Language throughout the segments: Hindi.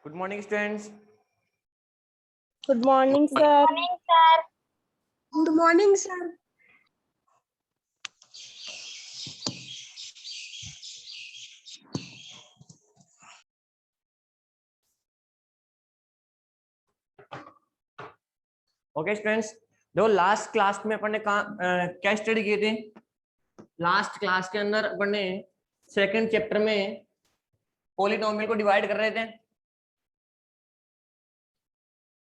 Good morning students. Good morning sir. Good morning sir. Okay students, देखो लास्ट क्लास में अपन ने क्या स्टडी किए थे। लास्ट क्लास के अंदर अपन ने सेकंड चैप्टर में पॉलिनोमियल को डिवाइड कर रहे थे।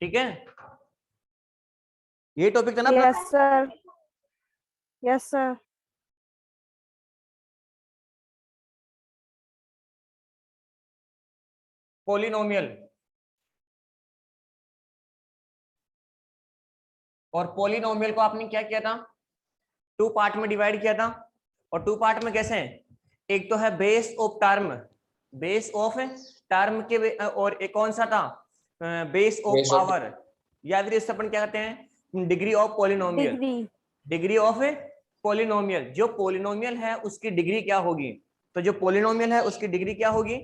ठीक है, ये टॉपिक था ना। Yes sir, yes sir. Polynomial और पॉलिनोमियल को आपने क्या किया था, टू पार्ट में डिवाइड किया था। और टू पार्ट में कैसे है, एक तो है base of term, base of term के, और एक कौन सा था, बेस ऑफ पावर, या फिर इससे अपन क्या कहते हैं, degree of polynomial. Degree of polynomial, जो पॉलिनोमियल है उसकी डिग्री क्या होगी। तो जो पॉलिनोमियल है उसकी डिग्री क्या होगी,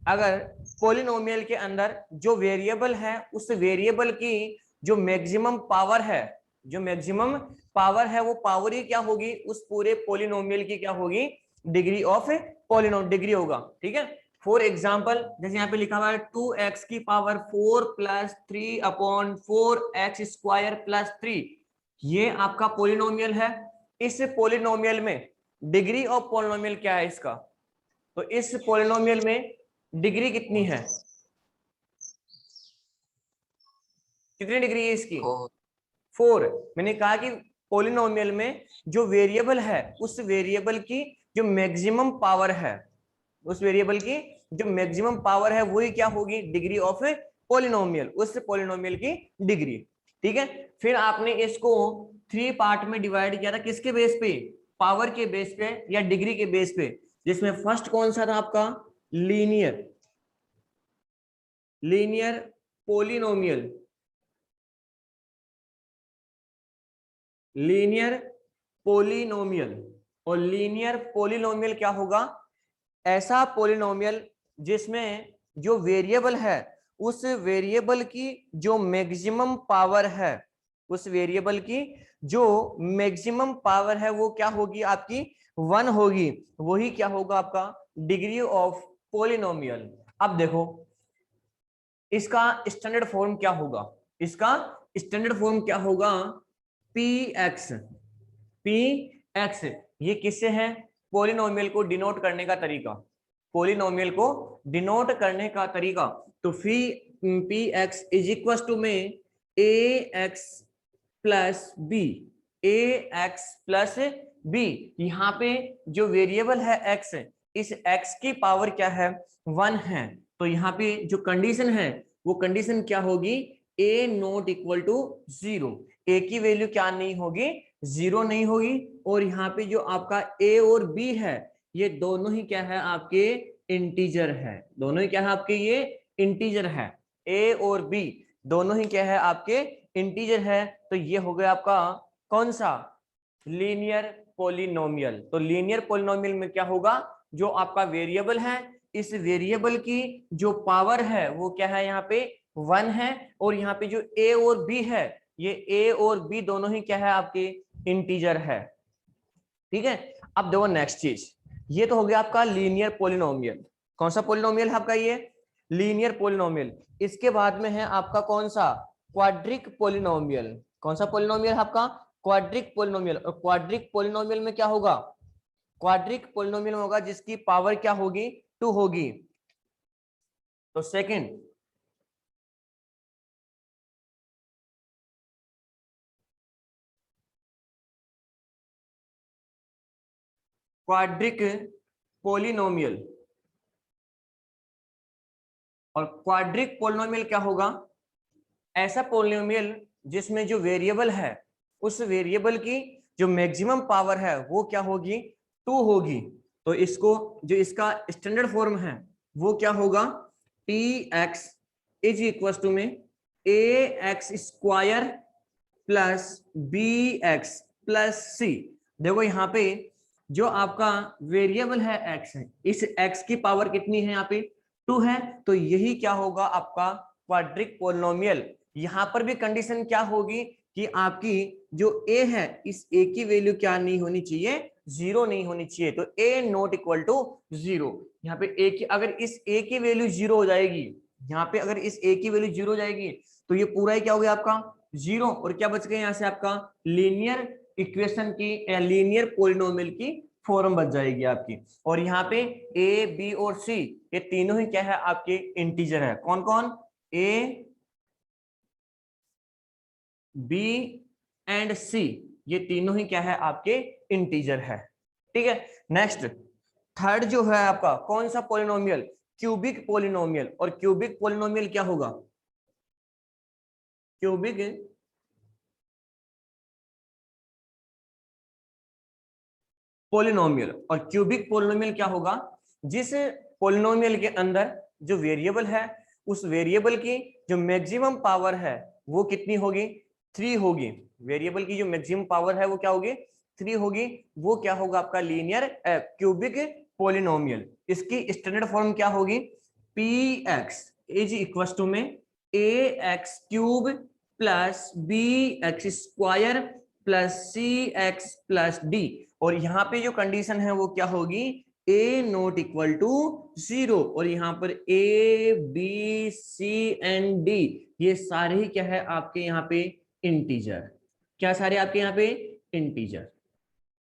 अगर पॉलिनोमियल के अंदर जो वेरिएबल है उस वेरिएबल की जो मैक्सिमम पावर है, जो मैक्सिमम पावर है वो पावर ही क्या होगी, उस पूरे पॉलिनोमियल की क्या होगी, डिग्री ऑफ पॉलिनोमियल डिग्री होगा। ठीक है, फॉर एग्जाम्पल जैसे यहाँ पे लिखा हुआ है 2x की power 4 plus 3 upon 4x square plus 3, ये आपका पॉलिनोमियल है। इस पॉलिनोमियल में डिग्री ऑफ पॉलिनोमियल क्या है इसका, तो इस पॉलिनोमियल में डिग्री कितनी है, कितनी डिग्री है इसकी, 4। मैंने कहा कि पॉलिनोमियल में जो वेरिएबल है उस वेरिएबल की जो मैक्सिमम पावर है, उस वेरिएबल की जो मैक्सिमम पावर है वही क्या होगी, डिग्री ऑफ पॉलिनोमियल, उस पॉलिनोमियल की डिग्री। ठीक है, फिर आपने इसको 3 पार्ट में डिवाइड किया था, किसके बेस पे, पावर के बेस पे या डिग्री के बेस पे, जिसमें फर्स्ट कौन सा था आपका, linear, linear polynomial, linear polynomial. और लीनियर पॉलिनोमियल क्या होगा, ऐसा पॉलिनोमियल जिसमें जो वेरिएबल है उस वेरिएबल की जो मैक्सिमम पावर है, उस वेरिएबल की जो मैक्सिमम पावर है वो क्या होगी, आपकी 1 होगी, वही क्या होगा आपका डिग्री ऑफ पॉलिनोमियल। अब देखो इसका स्टैंडर्ड फॉर्म क्या होगा, इसका स्टैंडर्ड फॉर्म क्या होगा, पी एक्स, पी एक्स। ये किससे है, पॉलिनोमियल को डिनोट करने का तरीका, पॉलिनोमियल को डिनोट करने का तरीका। तो फी P X is equal to में A X plus B, A X plus B. यहाँ पे जो वेरिएबल है एक्स, इस एक्स की पावर क्या है, 1 है। तो यहाँ पे जो कंडीशन है वो कंडीशन क्या होगी, ए नॉट इक्वल टू 0, ए की वैल्यू क्या नहीं होगी, 0 नहीं होगी। और यहाँ पे जो आपका ए और बी है ये दोनों ही क्या है, आपके इंटीजर है, दोनों ही क्या है आपके, ये इंटीजर है, ए और बी दोनों ही क्या है आपके इंटीजर है। तो ये हो गया आपका कौन सा, लीनियर पॉलिनोमियल। तो लीनियर पॉलिनोमियल में क्या होगा, जो आपका वेरिएबल है इस वेरिएबल की जो पावर है वो क्या है, यहाँ पे 1 है। और यहाँ पे जो ए और बी है, ये ए और बी दोनों ही क्या है आपके इंटीजर है। ठीक है, अब देखो नेक्स्ट चीज, ये तो हो गया आपका लीनियर पॉलिनोमियल। कौन सा पॉलिनोमियल है आपका, ये लीनियर पॉलिनोमियल। इसके बाद में है आपका कौन सा, क्वाड्रिक पॉलिनोमियल। कौन सा पॉलिनोमियल है आपका, क्वाड्रिक पॉलिनोमियल। और क्वाड्रिक पॉलिनोमियल में क्या होगा, क्वाड्रिक पॉलिनोमियल होगा जिसकी पावर क्या होगी, 2 होगी। तो सेकंड क्वाड्रिक पॉलिनोमियल, और क्वाड्रिक पॉलिनोमियल क्या होगा, ऐसा पॉलिनोमियल जिसमें जो वेरिएबल है उस वेरिएबल की जो मैक्सिमम पावर है वो क्या होगी, 2 होगी। तो इसको जो इसका स्टैंडर्ड फॉर्म है वो क्या होगा, T X is equal to में A X square plus B X plus C. देखो यहाँ पे जो आपका वेरिएबल है एक्स है, इस एक्स की पावर कितनी है यहाँ पे 2 है, तो यही क्या होगा आपका क्वाड्रिक पोलिनोमियल। यहां पर भी कंडीशन क्या होगी कि आपकी जो a है, इस a की वैल्यू क्या नहीं होनी चाहिए, 0 नहीं होनी चाहिए। तो a नॉट इक्वल टू 0। यहाँ पे a की, अगर इस a की वैल्यू 0 हो जाएगी, यहाँ पे अगर इस a की वैल्यू 0 हो जाएगी, तो ये पूरा ही क्या हो गया आपका 0। और क्या बच गया यहाँ से आपका लीनियर इक्वेशन की, लीनियर पोलिनोमियल की फॉर्म बच जाएगी आपकी। और यहाँ पे a b और c ये तीनों ही क्या है आपके इंटीजर है। कौन कौन? a b एंड c, ये तीनों ही क्या है आपके इंटीजर है। ठीक है, नेक्स्ट थर्ड जो है आपका कौन सा पोलिनोमियल? Cubic polynomial. और क्यूबिक पोलिनोमियल क्या होगा? Cubic polynomial. और क्यूबिक पोलिनोमियल क्या होगा? जिस पोलिनोमियल के अंदर जो वेरिएबल है, उस वेरिएबल की जो मैक्सिमम पावर है वो कितनी होगी? 3 होगी। वेरिएबल की जो मैक्सिमम पावर है वो क्या होगी? 3 होगी। वो क्या होगा आपका लीनियर क्यूबिक पोलिनोमियल। इसकी स्टैंडर्ड फॉर्म क्या होगी? px इज इक्वल टू में ax cube plus bx square plus cx plus d। और यहाँ पे जो कंडीशन है वो क्या होगी? a not equal to 0। और यहाँ पर a b c and d ये सारे ही क्या है आपके यहाँ पे इंटीजर। क्या सारे आपके यहाँ पे इंटीजर?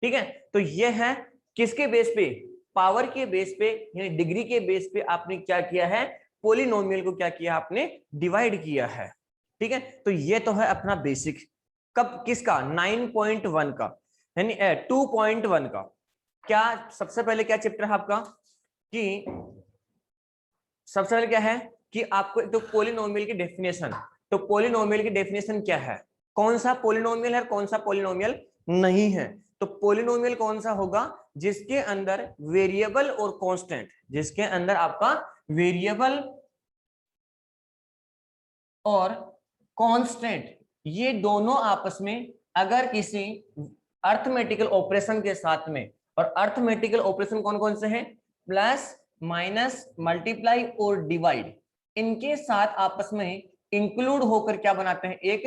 ठीक है, तो ये है किसके बेस पे? पावर के बेस पे, यानी डिग्री के बेस पे आपने क्या किया है? पोलिनोमियल को क्या किया? आपने डिवाइड किया है। ठीक है, तो ये तो है अपना बेसिक। कब? किसका? 9.1 का, यानी 2.1 का। क्या सबसे पहले क्या चैप्टर है आपका? कि सबसे पहले क्या है कि आपको एक तो पोलिनोमियल की डेफिनेशन। तो पोलिनोमियल की डेफिनेशन क्या है? कौन सा पोलिनोमियल है, कौन सा पोलिनोमियल नहीं है? तो पोलिनोमियल कौन सा होगा? जिसके अंदर वेरिएबल और कांस्टेंट, जिसके अंदर आपका वेरिएबल और कांस्टेंट ये दोनों आपस में अगर किसी अर्थमेटिकल ऑपरेशन के साथ में, और अर्थमेटिकल ऑपरेशन कौन कौन से हैं? प्लस, माइनस, मल्टीप्लाई और डिवाइड, इनके साथ आपस में इंक्लूड होकर क्या बनाते हैं? एक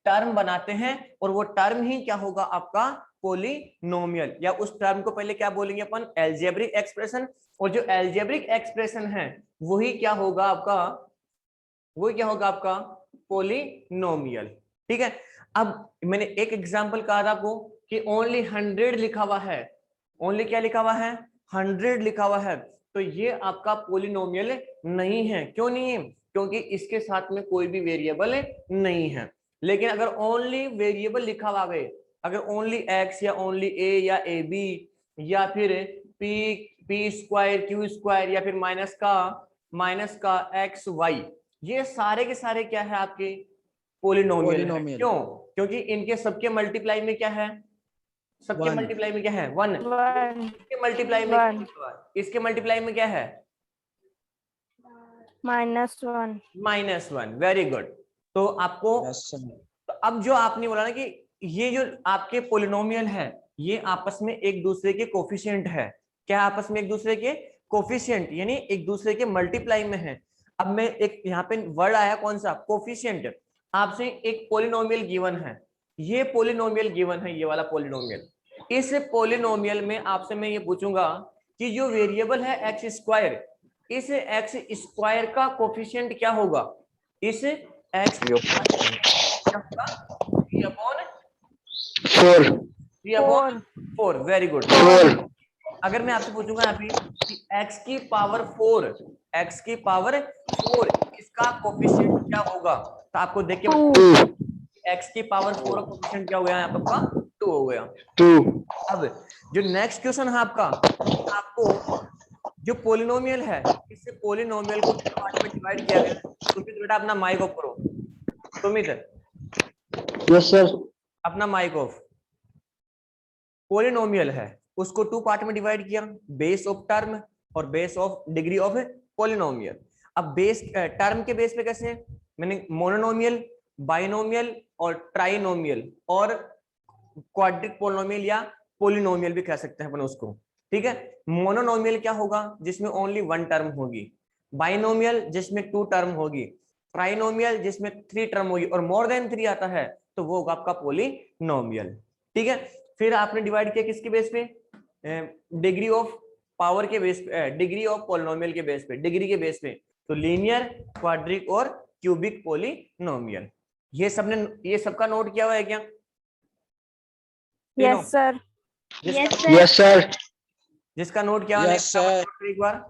टर्म बनाते हैं। और वो टर्म ही क्या होगा आपका? पोलिनोमियल। या उस टर्म को पहले क्या बोलेंगे अपन? Algebraic expression. और जो एल्जेब्रिक एक्सप्रेशन है वही क्या होगा आपका? वही क्या होगा आपका? पोलिनोमियल। ठीक है, अब मैंने एक एग्जांपल कहा था आपको कि ओनली 100 लिखा हुआ है। ओनली क्या लिखा हुआ है? 100 लिखा हुआ है। तो ये आपका पोलिनोमियल नहीं है। क्यों नहीं है? क्योंकि इसके साथ में कोई भी वेरिएबल नहीं है। लेकिन अगर ओनली वेरिएबल लिखा हुआ है, अगर ओनली x या ओनली a या ab या फिर p स्क्वायर q स्क्वायर या फिर माइनस का x y, ये सारे के सारे क्या है आपके? पोलिनोमियल है। क्यों? क्योंकि इनके सबके मल्टीप्लाई में क्या है? सबके मल्टीप्लाई में क्या है? 1। 1 इसके मल्टीप्लाई में 1 इसके मल्टीप्लाई में क्या है? -1 -1। Very good. तो आपको तो अब जो आपने बोला ना कि ये जो आपके पोलिनोमियल है ये आपस में एक दूसरे के कोफिशिएंट है। क्या आपस में? एक दूसरे के कोफिशिएंट, यानी एक दूसरे के मल्टीप्लाई में है। अब मैं एक यहाँ पे वर्ड आया कौन सा? कोफिशिएंट। आपसे एक पोलिनोमियल गिवन है, ये पोलिनोमियल गिवन है, ये वाला पोलिनोमियल। इस पोलिनोमियल में आपसे मैं ये पूछूंगा कि जो वेरिएबल है एक्स स्क्वायर, इस एक्स स्क्वायर का कोफिशिएंट क्या होगा? इस एक्स क्या होगा? 3/4। Very good. अगर मैं आपसे पूछूंगा यहाँ पे कि x की पावर 4, x की पावर 4 इसका कोफिशिएंट क्या होगा? तो आपको देख के x की पावर 4 का कोफिशिएंट क्या हो गया? यहाँ पे आपका 2 हो गया। 2। अब जो नेक्स्ट क्वेश्चन है आपका, आपको जो पोलिनोमियल है, इस पोलिनोमियल को किस पार्ट में डिवाइड किया गया? सुमित बेटा अपना माइक ऑफ करो। Sumit, yes sir. अपना माइक ऑफ। पोलिनोमियल है उसको 2 पार्ट में डिवाइड किया, बेस ऑफ टर्म और base of degree of polynomial. अब बेस टर्म के बेस पे कैसे? मैंने मोनोनोमियल, बाइनोमियल और ट्राइनोमियल और क्वाड्रिक पोलिनोमियल या पोलिनोमियल भी कह सकते हैं अपन उसको। ठीक है, मोनोनोमियल क्या होगा? जिसमें ओनली 1 टर्म होगी। बाइनोमियल जिसमें 2 टर्म होगी, ट्राइनोमियल जिसमें 3 टर्म होगी, और मोर देन 3 आता है तो वो होगा आपका पॉलिनोमियल। ठीक है, फिर आपने डिवाइड किया किसके बेस पे, डिग्री ऑफ पावर के बेस पे, डिग्री ऑफ पॉलिनोमियल के बेस पे, डिग्री के बेस पे, तो लीनियर, क्वाड्रिक और क्यूबिक पॉलिनोमियल। ये सबका नोट किया हुआ है क्या? Yes, sir. Yes, sir. जिसका नोट किया हुआ है, Yes, sir. एक बार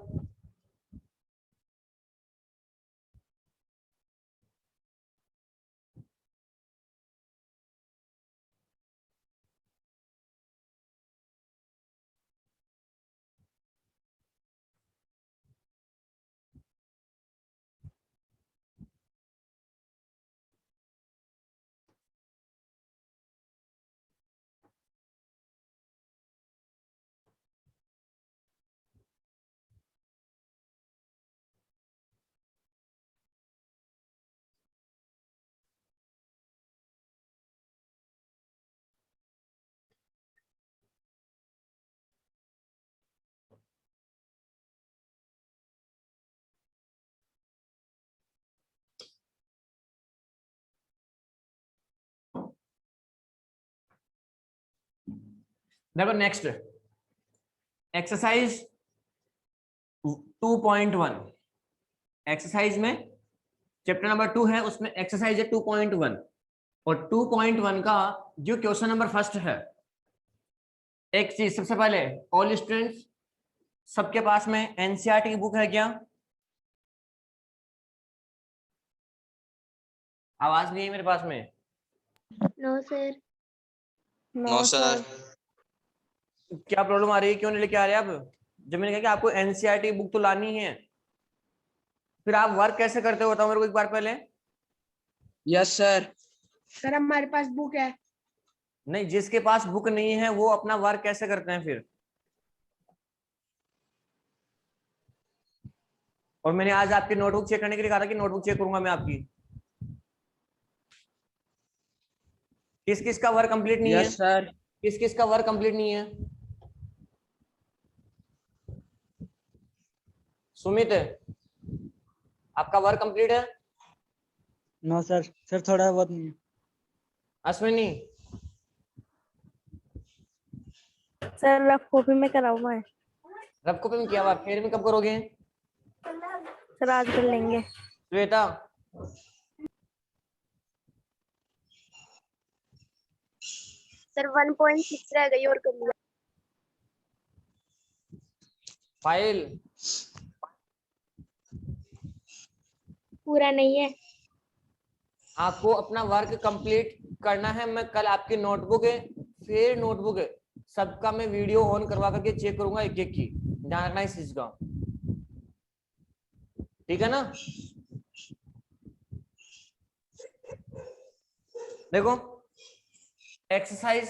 देखो नेक्स्ट एक्सरसाइज 2.1। एक्सरसाइज में चैप्टर नंबर 2 है, उसमें एक्सरसाइज है 2.1, और 2.1 का जो क्वेश्चन नंबर फर्स्ट है, एक चीज सबसे पहले, ऑल स्टूडेंट्स सबके पास में एनसीईआरटी की बुक है क्या? आवाज नहीं है मेरे पास में। No sir. No, sir. क्या प्रॉब्लम आ रही है, क्यों नहीं लेके आ रहे आप? जब मैंने कहा कि आपको एनसीईआरटी बुक तो लानी है, फिर आप वर्क कैसे करते हो बताओ मेरे को एक बार पहले। Yes, sir. सर हमारे पास बुक है। नहीं, जिसके पास बुक नहीं है वो अपना वर्क कैसे करते हैं फिर? और मैंने आज आपकी नोटबुक चेक करने के लिए कहा था कि नोटबुक चेक करूंगा मैं आपकी। किस किस का वर्क कंप्लीट नहीं है? Yes, sir. किस किस का वर्क कंप्लीट नहीं है? सुमित, आपका वर्क कंप्लीट है? No, sir. Sir, थोड़ा बहुत नहीं. अश्विनी, Sir, रफ कॉपी में करा हुआ है। रफ कॉपी में किया हुआ, फिर में कब करोगे? सर आज कर लेंगे। श्वेता, सर 1.6 रह गई और कर लिया। फाइल, पूरा नहीं है। आपको अपना वर्क कंप्लीट करना है। मैं कल आपकी नोटबुक है, फिर नोटबुक है, सबका मैं वीडियो ऑन करवा करके चेक करूंगा एक एक की। ध्यान रखना इस चीज का, ठीक है ना? देखो एक्सरसाइज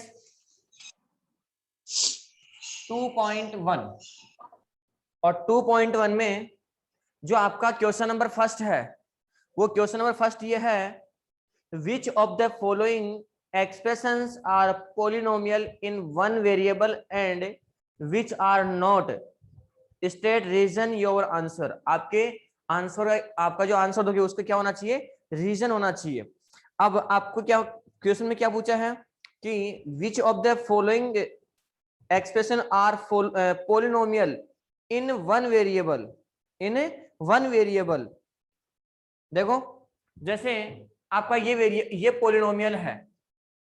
2.1 और 2.1 में जो आपका क्वेश्चन नंबर फर्स्ट है, वो क्वेश्चन नंबर फर्स्ट ये है, which of the following expressions are polynomial in one variable and which are not, state reason your answer. आपके आंसर, आपका जो आंसर दोगे उसका क्या होना चाहिए? रीजन होना चाहिए। अब आपको क्या क्वेश्चन में क्या पूछा है कि which of the following expression are polynomial in one variable, in one variable. देखो जैसे आपका ये पॉलिनोमियल है,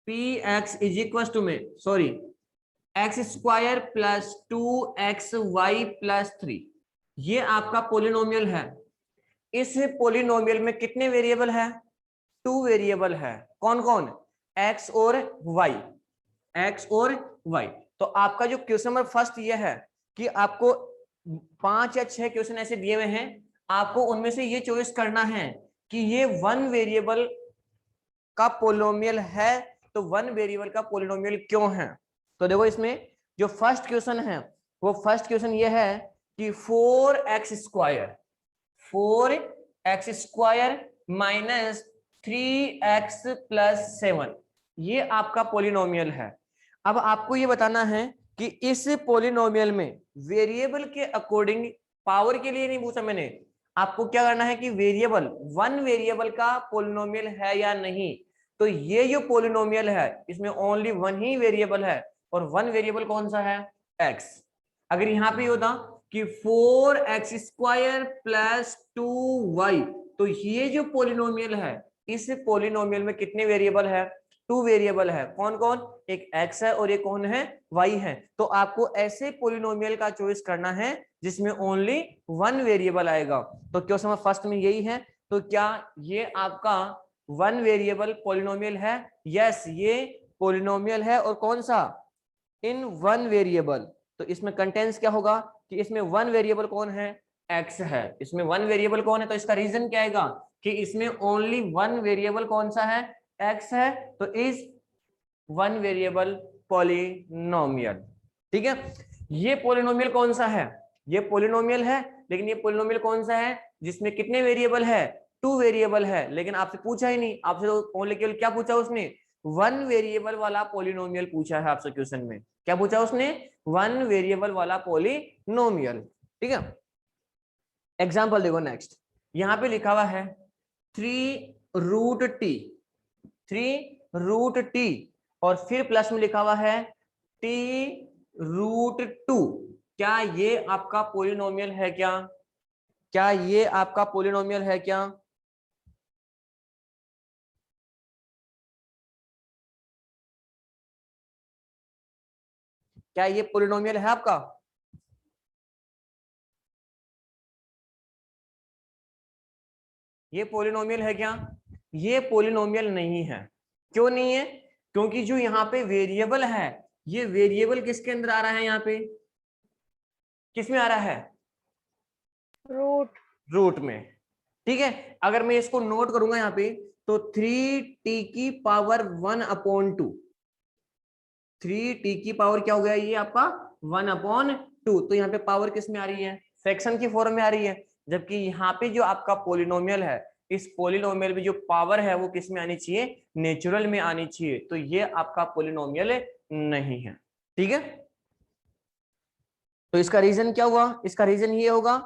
P X is equal to में sorry X square plus 2xy plus 3, ये आपका पॉलिनोमियल है। इस पॉलिनोमियल में कितने वेरिएबल है? 2 वेरिएबल है। कौन कौन? x और y, x और y। तो आपका जो क्वेश्चन नंबर फर्स्ट ये है कि आपको 5 या 6 क्वेश्चन ऐसे दिए हुए हैं, आपको उनमें से ये चॉइस करना है कि ये वन वेरिएबल का पॉलिनोमियल है, तो वन वेरिएबल का पॉलिनोमियल क्यों है। तो देखो इसमें जो फर्स्ट क्वेश्चन है, वो फर्स्ट क्वेश्चन ये है कि 4x square minus 3x plus 7, ये आपका पॉलिनोमियल है। अब आपको ये बताना है कि इस पॉलिनोमियल में वेरिएबल के अकॉर्डिंग, पावर के लिए नहीं पूछा मैंने, आपको क्या करना है कि वेरिएबल, वन वेरिएबल का पोलिनोमियल है या नहीं। तो ये जो पोलिनोमियल है इसमें ओनली वन ही वेरिएबल है, और वन वेरिएबल कौन सा है, x। अगर यहाँ पे होता कि 4x² प्लस 2y, तो ये जो पोलिनोमियल है इस पोलिनोमियल में कितने वेरिएबल है, 2 वेरिएबल है। कौन कौन, एक x है और एक कौन है, y है। तो आपको ऐसे पोलिनोमियल का चॉइस करना है जिसमें ओनली वन वेरिएबल आएगा। तो क्वेश्चन नंबर फर्स्ट में यही है। तो क्या ये आपका वन वेरिएबल पोलिनोमियल है? यस, ये पोलिनोमियल है। और कौन सा, इन वन वेरिएबल। तो इसमें कंटेंट्स क्या होगा कि इसमें वन वेरिएबल कौन है, x है। इसमें वन वेरिएबल कौन है, तो इसका रीजन क्या आएगा कि इसमें ओनली वन वेरिएबल कौन सा है, x है। तो इज वन वेरिएबल पॉलिनोमियल। ठीक है, ये पॉलिनोमियल कौन सा है, ये पॉलिनोमियल है, लेकिन ये पॉलिनोमियल कौन सा है जिसमें कितने वेरिएबल है, 2 वेरिएबल है। लेकिन आपसे पूछा ही नहीं, आपसे तो ओनली केवल क्या पूछा उसने, वन वेरिएबल वाला पॉलिनोमियल पूछा है आपसे क्वेश्चन में। क्या पूछा उसने, वन वेरिएबल वाला पॉलिनोमियल। ठीक है, एग्जांपल देखो नेक्स्ट, यहां पे लिखा हुआ है 3√t, 3√t, और फिर प्लस में लिखा हुआ है t√2। क्या ये आपका पॉलिनोमियल है क्या, क्या ये आपका पॉलिनोमियल है क्या? क्या ये पॉलिनोमियल है आपका? ये पॉलिनोमियल है क्या? ये पॉलिनोमियल नहीं है। क्यों नहीं है? क्योंकि जो यहाँ पे वेरिएबल है, ये वेरिएबल किसके अंदर आ रहा है, यहाँ पे किस में आ रहा है, रूट रूट में। ठीक है, अगर मैं इसको नोट करूंगा यहाँ पे तो 3t⁻1/2, 3t की पावर क्या हो गया, ये आपका 1/2। तो यहाँ पे पावर किस में आ रही है, फ्रैक्शन की फॉर्म में आ रही है। जबकि यहाँ पे जो आपका पॉलिनोमियल है, इस पॉलिनोमियल में जो पावर है वो किस में आनी चाहिए, नेचुरल में आनी चाहिए। तो ये आपका पॉलिनोमियल नहीं है। ठीक है, तो इसका रीजन क्या हुआ, इसका रीजन ये होगा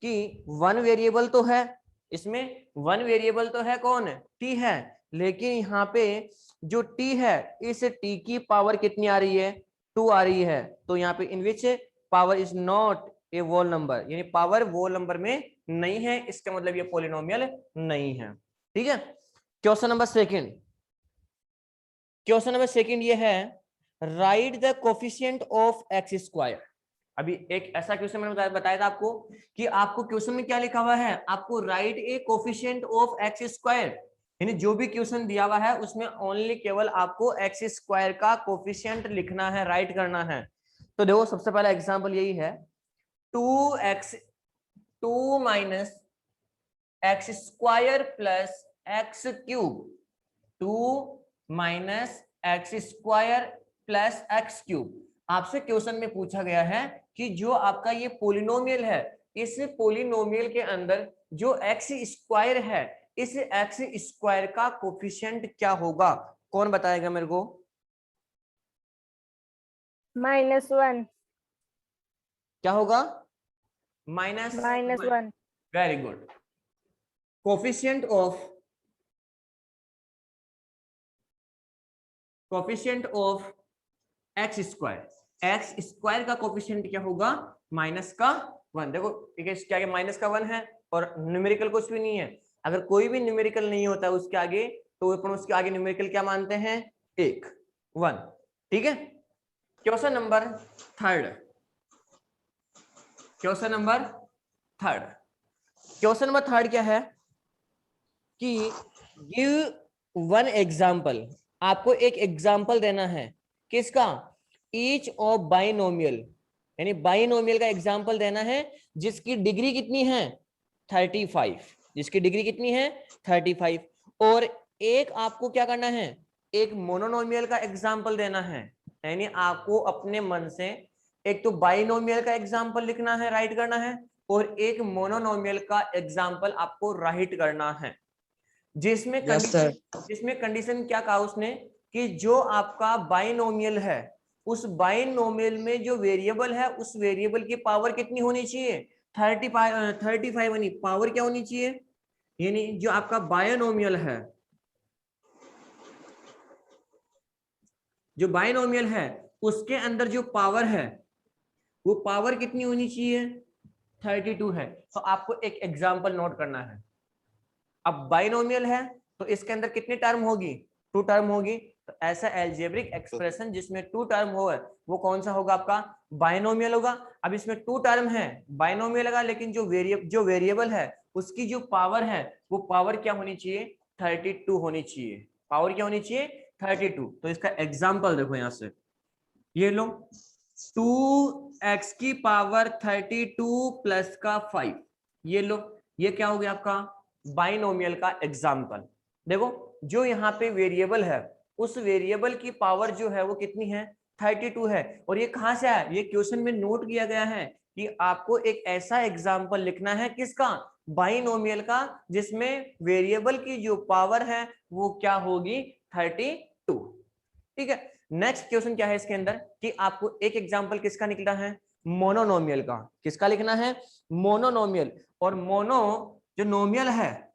कि वन वेरिएबल तो है, इसमें वन वेरिएबल तो है, कौन है, t है। लेकिन यहाँ पे जो t है, इस t की पावर कितनी आ रही है, 2 आ रही है। तो यहाँ पे in which power is not a whole number, यानी पावर होल नंबर में नहीं है, इसका मतलब ये पॉलिनोमियल नहीं है। ठीक है, question number second, question number second ये है, right the coefficient of x²। अभी एक ऐसा क्वेश्चन मैंने बताया था आपको कि आपको क्वेश्चन में क्या लिखा हुआ है, आपको right A coefficient of x², यानी जो भी क्वेश्चन दिया हुआ है उसमें ओनली केवल आपको x² का कोफिशिएंट लिखना है, राइट करना है। तो देखो सबसे पहला एग्जांपल यही है, 2x 2 minus x² plus x³ 2 minus x² plus x³। आपसे क्वेश्चन में पूछा गया है कि जो आपका ये पोलिनोमियल है, इस पोलिनोमियल के अंदर जो x² है, इस x² का कोफिशिएंट क्या होगा, कौन बताएगा मेरे को? -1, क्या होगा, -1। -1, very good. Coefficient of x² का कोफिशिएंट क्या होगा, -1। देखो ठीक है, इसके आगे -1 है और न्यूमेरिकल कुछ भी नहीं है। अगर कोई भी न्यूमेरिकल नहीं होता है उसके आगे, तो अपन उसके आगे न्यूमेरिकल क्या मानते हैं, 1 1। ठीक है, question number third, question number third, question number third क्या है कि गिव वन एग्जाम्पल। आपको एक एग्जाम्पल देना है, किसका, ईच ऑफ बाइनोमियल, यानी बाइनोमियल का एग्जाम्पल देना है जिसकी डिग्री कितनी है, 35, जिसकी डिग्री कितनी है, 35। और एक आपको क्या करना है, एक मोनोनोमियल का एग्जाम्पल देना है, यानी आपको अपने मन से एक तो बाइनोमियल का एग्जाम्पल लिखना है, राइट करना है, और एक मोनोनोमियल का एग्जाम्पल आपको राइट करना है। जिसमें जिसमें कंडीशन क्या कहा उसने कि जो आपका बाइनोमियल है, उस बाइनोमियल में जो वेरिएबल है, उस वेरिएबल की पावर कितनी होनी चाहिए, 35 यानी पावर क्या होनी चाहिए, यानी जो आपका बायनोमियल है, जो बायनोमियल है उसके अंदर जो पावर है वो पावर कितनी होनी चाहिए, 32 है। तो आपको एक एग्जांपल नोट करना है। अब बायनोमियल है तो इसके अंदर कितनी टर्म होगी, 2 टर्म होगी। तो ऐसा एल्जेब्रिक एक्सप्रेशन जिसमें 2 टर्म हो वो कौन सा होगा, आपका बायनोमियल होगा। अब इसमें 2 टर्म है, बायनोमियल लगा, लेकिन जो वेरिएबल है उसकी जो पावर है वो पावर क्या होनी चाहिए, 32 होनी चाहिए। पावर क्या होनी चाहिए, 32। तो इसका एग्जाम्पल देखो यहां से, ये लो 2x की पावर 32 प्लस का 5, ये लो, ये क्या हो गया आपका बाइनोमियल का एग्जाम्पल। देखो जो यहाँ पे वेरिएबल है उस वेरिएबल की पावर जो है वो कितनी है, 32 है। और ये कहां से आया, ये क्वेश्चन में नोट किया गया है कि आपको एक ऐसा एग्जाम्पल लिखना है किसका, बाइनोमियल का, जिसमें वेरिएबल की जो पावर है वो क्या होगी, 32। ठीक है, नेक्स्ट क्वेश्चन क्या है इसके अंदर कि आपको एक एग्जांपल किसका निकला है, मोनोनोमियल का। किसका लिखना है, मोनोनोमियल। और मोनो जो नोमियल है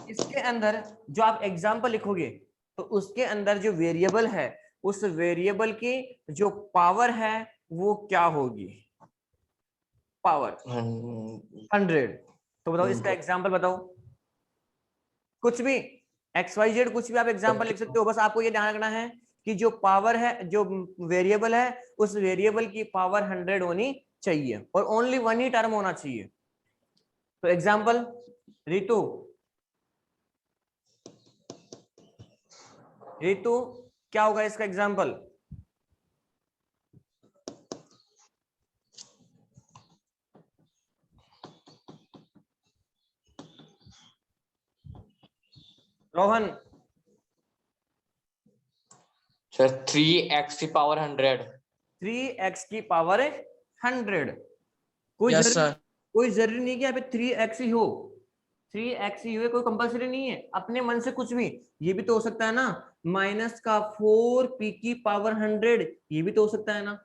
इसके अंदर जो आप एग्जांपल लिखोगे तो उसके अंदर जो वेरिएबल है उस वेरिएबल की जो पावर है वो क्या होगी, पावर 100। तो बताओ इसका एग्जांपल बताओ, कुछ भी XYZ कुछ भी आप एग्जांपल लिख सकते हो। बस आपको ये ध्यान रखना है कि जो पावर है, जो वेरिएबल है, उस वेरिएबल की पावर 100 होनी चाहिए और ओनली 1 ही टर्म होना चाहिए। तो एग्जांपल, रितु, रितु क्या होगा इसका एग्जांपल, रोहन, सर 3x की पावर 100। 3x की पावर 100। कोई यस जरूरी, सर। कोई जरूरी नहीं कि यहाँ पे 3x ही हो, 3x ही हो, कोई कंपलसरी नहीं है। अपने मन से कुछ भी, ये भी तो हो सकता है ना, -4p की पावर 100, ये भी तो हो सकता है ना,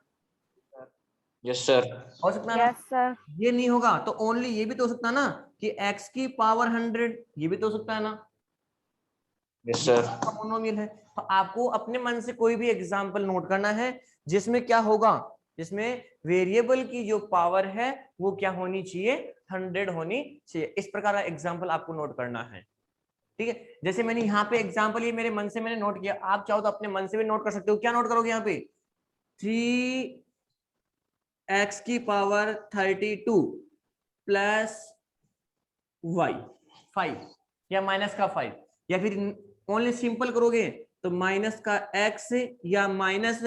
यस सर। हो सकता है ना। Yes, sir. ये नहीं होगा तो ओनली ये भी तो हो सकता है ना कि x की पावर 100, ये भी तो हो सकता है ना, यस सर। मोनोमियल है। तो आपको अपने मन से कोई भी एग्जांपल नोट करना है जिसमें क्या होगा, जिसमें वेरिएबल की जो पावर है वो क्या होनी चाहिए, 100 होनी चाहिए। इस प्रकार का एग्जांपल आपको नोट करना है। ठीक है, जैसे मैंने यहाँ पे एग्जांपल ये मेरे मन से मैंने नोट किया, आप चाहो तो अपने मन से भी नोट कर सकते हो। क्या नोट करोगे यहाँ पे, 3x की पावर 32 प्लस y 5 या माइनस का 5, या फिर ओनली सिंपल करोगे तो माइनस का x या माइनस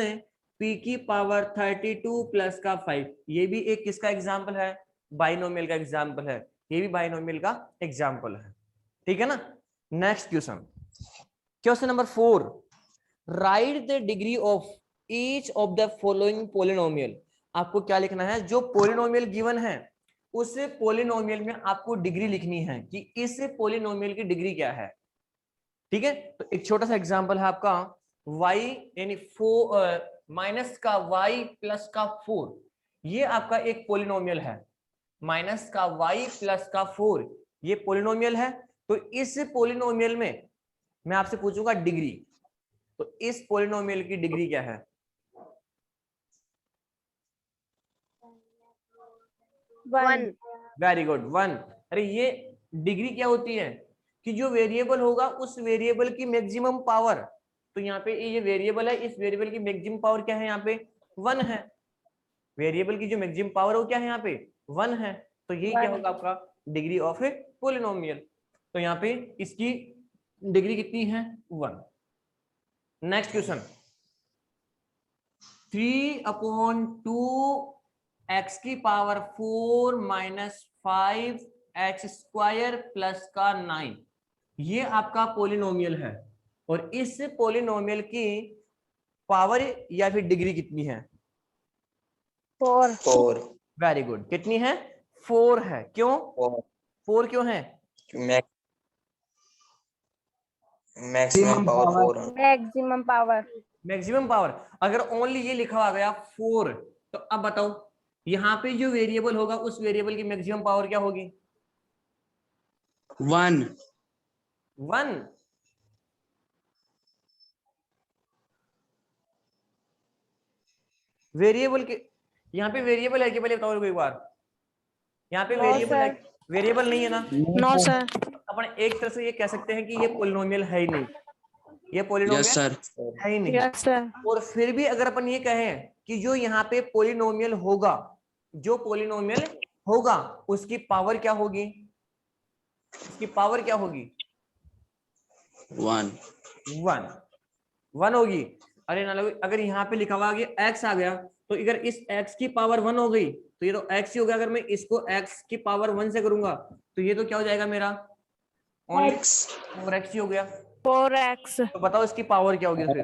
p की पावर 32 प्लस का 5। ये भी एक किसका एग्जाम्पल है, बाइनोमियल का एग्जाम्पल है, ये भी बाइनोमियल का एग्जाम्पल है। ठीक है ना। Next question, question number 4, right the degree of each of the following polynomial. आपको क्या लिखना है, जो पोलिनोमियल गिवन है उस पोलिनोमियल में आपको डिग्री लिखनी है कि इस पोलिनोमियल की डिग्री क्या है। ठीक है, तो एक छोटा सा एग्जांपल है आपका y यानी 4 माइनस का y प्लस का 4, ये आपका एक पोलिनोमियल है। माइनस का y प्लस का 4 ये पोलिनोमियल है। तो इस पोलिनोमियल में मैं आपसे पूछूंगा डिग्री, तो इस पोलिनोमियल की डिग्री क्या है, 1। Very good 1। अरे ये डिग्री क्या होती है कि जो वेरिएबल होगा उस वेरिएबल की मैक्सिमम पावर। तो यहाँ पे ये वेरिएबल है, इस वेरिएबल की मैक्सिमम पावर क्या है, यहाँ पे 1 है। वेरिएबल की जो मैक्सिमम पावर है वो क्या है, यहाँ पे 1 है। तो ये क्या होगा आपका डिग्री ऑफ ए पोलिनोमियल। तो यहाँ पे इसकी डिग्री कितनी है, 1। नेक्स्ट क्वेश्चन, 3/2 x की power 4 minus 5 x square plus का 9, ये आपका पोलिनोमियल है। और इस पोलिनोमियल की पावर या फिर डिग्री कितनी है, 4. वेरी गुड, कितनी है, 4 है। क्यों 4 क्यों है, मैक्सिमम पावर 4 है। Maximum power. Maximum power. अगर ओनली ये लिखा हुआ गया 4 तो अब बताओ यहाँ पे जो वेरिएबल होगा उस वेरिएबल की मैक्सिमम पावर क्या होगी? 1 1। वेरिएबल के यहाँ पे वेरिएबल है कि पहले बताओ एक बार। यहाँ पे नो वेरिएबल है, सर। वेरिएबल नहीं है ना? No sir. अपन एक तरह से ये कह सकते हैं कि ये पोलिनोमियल है ही नहीं, ये पोलिनोमियल यस सर है ही नहीं। Yes sir. और फिर भी अगर अपन ये कहें कि जो यहाँ पे पोलिनोमियल होगा, जो पोलिनोमियल होगा उसकी पावर क्या होगी? उसकी पावर क्या होगी? 1 1 होगी। अरे ना अगर यहाँ पे लिखा हुआ x आ गया तो अगर इस x की पावर 1 हो गई तो ये तो x ही हो गया। अगर मैं इसको x की पावर 1 से करूंगा तो ये तो क्या हो जाएगा मेरा? ओनली 4x ही हो गया। 4x। तो बताओ इसकी पावर क्या होगी फिर?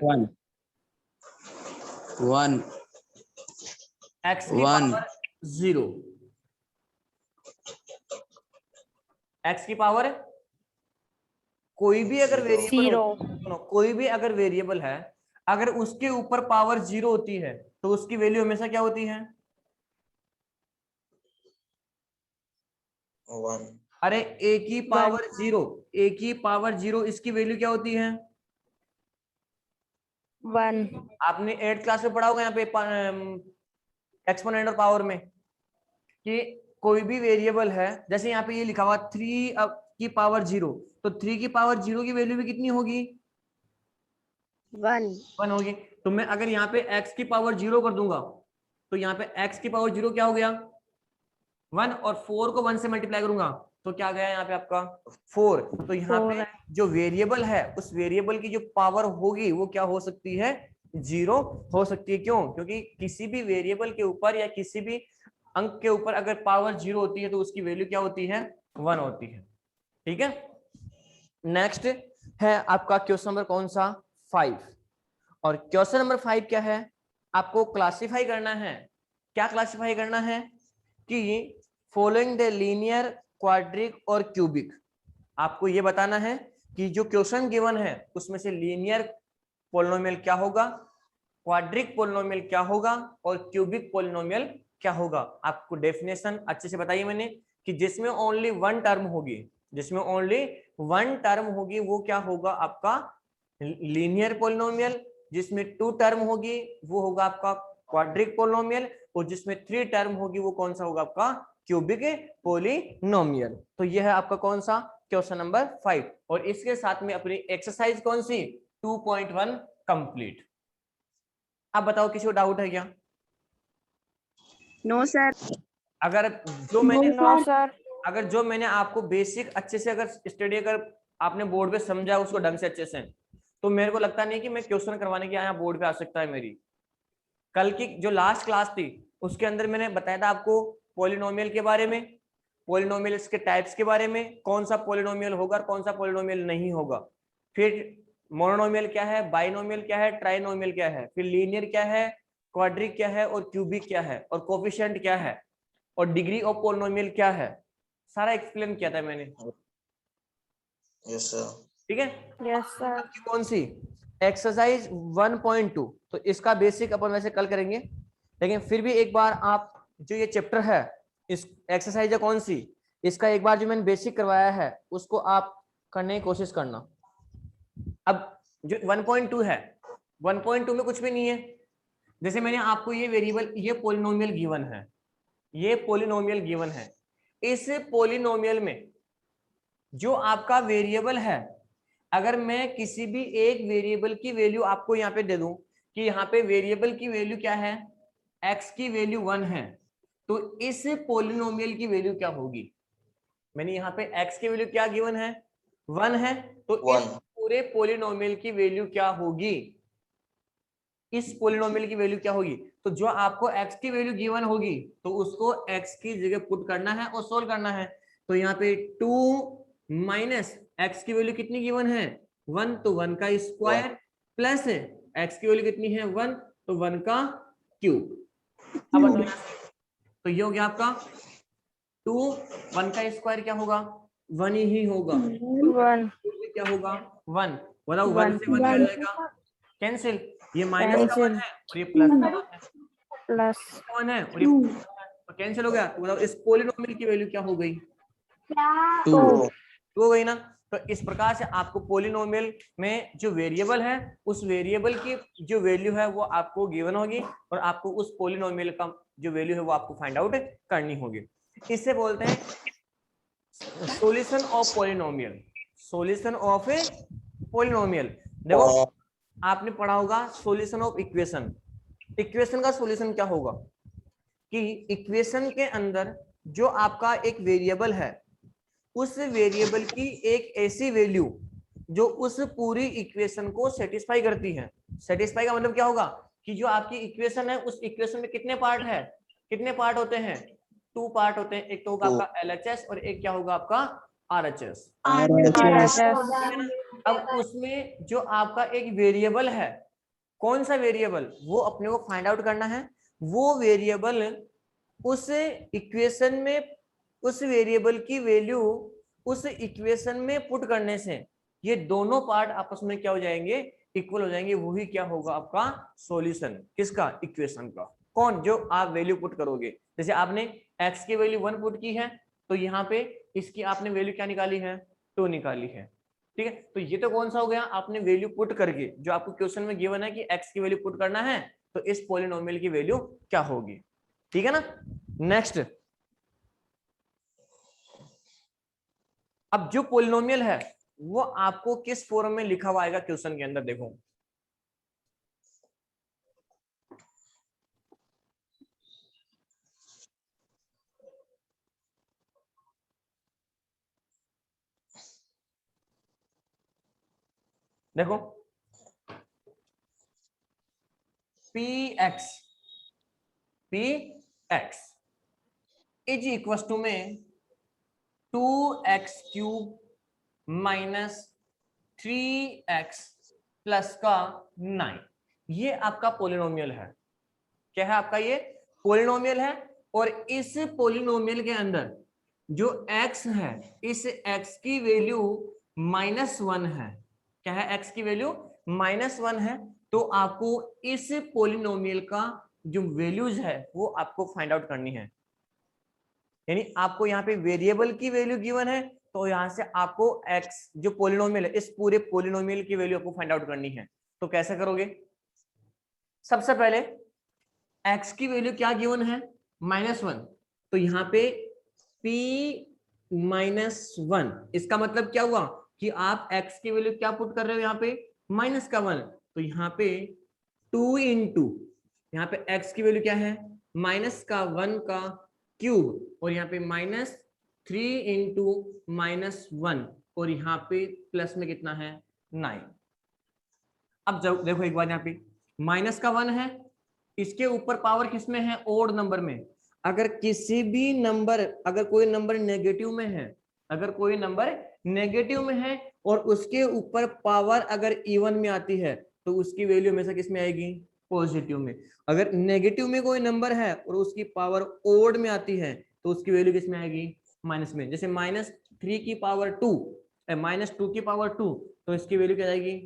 1 x की 1 पावर 0, x की पावर कोई भी अगर वेरिएबल 0। कोई भी अगर वेरिएबल है, अगर उसके ऊपर पावर 0 होती है तो उसकी वैल्यू हमेशा क्या होती है? 1 अरे a की पावर 0, a की पावर 0 इसकी वैल्यू क्या होती है? 1। आपने 8th क्लास में पढ़ा होगा यहाँ पे एक्सपोनेंट और पावर में कि कोई भी वेरिएबल है, जैसे यहाँ पे ये लिखा हुआ 3 की पावर 0, तो 3 की पावर 0 की वैल्यू भी कितनी होगी? 1 होगी। तो मैं अगर यहाँ पे x की पावर 0 कर दूंगा तो यहाँ पे x की पावर 0 क्या हो गया? 1, और 4 को 1 से मल्टीप्लाई करूंगा तो क्या गया यहाँ पे आपका? 4। तो यहाँ पे जो वेरिएबल है उस वेरिएबल की जो पावर होगी वो क्या हो सकती है? 0 हो सकती है। क्यों? क्योंकि किसी भी वेरिएबल के ऊपर या किसी भी अंक के ऊपर अगर पावर 0 होती है तो उसकी वैल्यू क्या होती है? 1 होती है। ठीक है। नेक्स्ट है आपका क्वेश्चन नंबर कौन सा? 5। और क्वेश्चन नंबर 5 क्या है? आपको क्लासिफाई करना है। क्या क्लासिफाई करना है? कि फॉलोइंग द लीनियर, क्वाड्रिक और क्यूबिक। आपको ये बताना है कि जो क्वेश्चन गिवन है उसमें से लीनियर पोलिनोमियल क्या होगा, क्वाड्रिक पोलिनोमियल क्या होगा और क्यूबिक पोलिनोमियल क्या होगा। आपको डेफिनेशन अच्छे से बताइए मैंने कि जिसमें ओनली वन टर्म होगी, जिसमें ओनली वन टर्म होगी वो क्या होगा? आपका लीनियर पोलिनोमियल। जिसमें 2 टर्म होगी वो होगा आपका क्वाड्रिक पोलिनोमियल, और जिसमें 3 टर्म होगी वो कौन सा होगा? आपका क्यूबिक पोलिनोमियल। तो यह है आपका कौन सा? Question number 5। और इसके साथ में अपनी एक्सरसाइज कौन सी? 2.1 कंप्लीट। आप बताओ किसी को डाउट है क्या? No sir. अगर जो मैंने नो सर। अगर जो मैंने आपको बेसिक अच्छे से अगर स्टडी अगर आपने बोर्ड पे समझा उसको ढंग से अच्छे से, तो मेरे को लगता नहीं कि मैं क्वेश्चन करवाने के यहाँ बोर्ड पे आ सकता है। मेरी कल की जो लास्ट क्लास थी उसके अंदर मैंने बताया था आपको पॉलिनोमियल के बारे में, पॉलिनोमियल्स के टाइप्स के बारे में, कौन सा पॉलिनोमियल होगा और कौन सा पॉलिनोमियल नहीं होगा। फिर मोनोनोमियल क्या है, बाइनोमियल क्या है, ट्राइनोमियल क्या है, फिर लीनियर क्या है, क्वाड्रिक क्या है और क्यूबिक क्या है, और कोफिशिएंट क्या है, और डिग्री ऑफ पॉलिनोमियल क्या है, सारा एक्सप्लेन किया था मैंने। Yes sir. ठीक है। Yes sir. कौन सी? एक्सरसाइज 1.2। तो इसका बेसिक अपन वैसे कल करेंगे, लेकिन फिर भी एक बार आप जो ये चैप्टर है, इस एक्सरसाइज है कौन सी, इसका एक बार जो मैंने बेसिक करवाया है उसको आप करने की कोशिश करना। अब जो 1.2 है, 1.2 में कुछ भी नहीं है। जैसे मैंने आपको ये वेरिएबल, ये पोलिनोमियल गिवन है, ये पोलिनोमियल गिवन है। इस पोलिनोमियल में जो आपका वेरिएबल है, अगर मैं किसी भी एक वेरिएबल की वैल्यू आपको यहाँ पे दे दूं कि यहाँ पे वेरिएबल की वैल्यू क्या है, x की वैल्यू 1 है, तो इस पोलिनोमियल की वैल्यू क्या होगी? मैंने यहाँ पे x की वैल्यू क्या गिवन है? 1 है, तो इस पूरे पोलिनोमियल की वैल्यू क्या होगी? इस पोलिनोमियल की वैल्यू क्या होगी? तो जो आपको x की वैल्यू गिवन होगी तो उसको x की जगह पुट करना है और सोल्व करना है। तो यहाँ पे 2 माइनस x की वैल्यू कितनी गिवन है? 1, तो 1 का स्क्वायर प्लस x की वैल्यू कितनी है? 1, तो 1 का क्यूब। अब तो ये हो गया आपका 2, 1 का स्क्वायर क्या होगा? 1 ही होगा। 1 क्या होगा? 1। बताओ 1 से 1 क्या जाएगा? कैंसिल। ये माइनस का 1 है और ये प्लस का 1 है, प्लस 1 है और ये तो कैंसिल हो गया, तो मतलब इस पोलिनोमियल की वैल्यू क्या हो गई, 2 हो गई ना। तो इस प्रकार से आपको पोलिनोमियल में जो वेरिएबल है उस वेरिएबल की जो वैल्यू है वो आपको गिवन होगी और आपको उस पोलिनोमियल का जो वैल्यू है वो आपको फाइंड आउट करनी होगी। इससे बोलते हैं solution of polynomial, solution of A polynomial. देखो आपने पढ़ा होगा सॉल्यूशन ऑफ इक्वेशन, इक्वेशन का सॉल्यूशन क्या होगा कि इक्वेशन के अंदर जो आपका एक वेरिएबल है उस वेरिएबल की एक ऐसी वैल्यू जो उस पूरी इक्वेशन को सेटिस्फाई करती है। सेटिस्फाई का मतलब क्या होगा कि जो आपकी इक्वेशन है उस इक्वेशन में कितने पार्ट है, कितने पार्ट होते हैं, 2 पार्ट होते हैं, एक तो होगा आपका LHS और एक क्या होगा आपका RHS। अब उसमें जो आपका एक वेरिएबल है, कौन सा वेरिएबल, वो अपने को फाइंड आउट करना है। वो वेरिएबल उस इक्वेशन में, उस वेरिएबल की वैल्यू उस इक्वेशन में पुट करने से ये दोनों पार्ट आपस में क्या हो जाएंगे, इक्वल हो जाएंगे। वही क्या होगा आपका सॉल्यूशन, किसका, इक्वेशन का। कौन, जो आप वैल्यू पुट करोगे। जैसे आपने x की वैल्यू 1 पुट की है तो यहाँ पे इसकी आपने वैल्यू क्या निकाली है, 2 निकाली है, ठीक है। तो ये तो कौन सा हो गया, आपने वैल्यू पुट करके, जो आपको क्वेश्चन में गिवन है कि x की वैल्यू पुट करना है तो इस पॉलिनोमियल की वैल्यू क्या होगी, ठीक है ना। नेक्स्ट, अब जो पॉलिनोमियल है वो आपको किस फॉर्म में लिखा हुआ आएगा क्वेश्चन के अंदर, देखो देखो px इज इक्वल टू में 2x cube minus 3x plus का 9, ये आपका पोलिनोमियल है। क्या है आपका, ये पोलिनोमियल है। और इस पोलिनोमियल के अंदर जो x है, इस x की वैल्यू -1 है। क्या है, x की वैल्यू -1 है। तो आपको इस पोलिनोमियल का जो वैल्यूज है वो आपको फाइंड आउट करनी है। यानी आपको यहाँ पे वेरिएबल की वैल्यू गिवन है तो यहां से आपको x जो पोलिनोमियल है, इस पूरे पोलिनोमियल की वैल्यू आपको फाइंड आउट करनी है। तो कैसे करोगे, सबसे पहले x की वैल्यू क्या गिवन है, -1, तो यहाँ पे p -1, इसका मतलब क्या हुआ कि आप x की वैल्यू क्या पुट कर रहे हो यहाँ पे, -1, तो यहाँ पे 2 इंटू, यहाँ पे x की वैल्यू क्या है, -1 का क्यूब, और यहाँ पे -3 इंटू -1, और यहाँ पे प्लस में कितना है, 9। अब जब देखो एक बार यहाँ पे -1 है, इसके ऊपर पावर किसमें है, ओड नंबर में। अगर किसी भी नंबर, अगर कोई नंबर नेगेटिव में है, अगर कोई नंबर नेगेटिव में है और उसके ऊपर पावर अगर इवन में आती है तो उसकी वैल्यू हमेशा किसमें आएगी, पॉजिटिव में। अगर नेगेटिव में कोई नंबर है और उसकी पावर ओड में आती है तो उसकी वैल्यू किसमें आएगी, माइनस में। जैसे -3 की पावर 2, -2 की पावर 2, तो इसकी वैल्यू क्या जाएगी,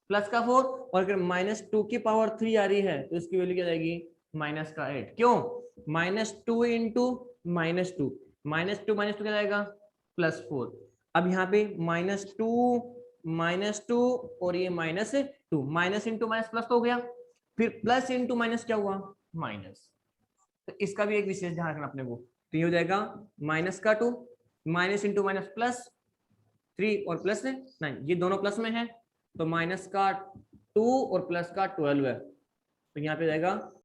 प्लस का 4। और अगर -2 की पावर 3 आ रही है तो इसकी वैल्यू क्या जाएगी, -8। क्यों, -2 इंटू -2, -2 क्या जाएगा, +4। अब यहाँ पे -2 और ये -2, माइनस इंटू माइनस प्लस तो हो गया, फिर प्लस इंटू माइनस क्या हुआ, माइनस। तो इसका भी एक विशेष ध्यान रखना अपने को। तो ये हो जाएगा -2, माइनस इंटू माइनस प्लस 3 और प्लस 9, ये दोनों प्लस में है तो -2 और +12 है। तो यहाँ पे जाएगा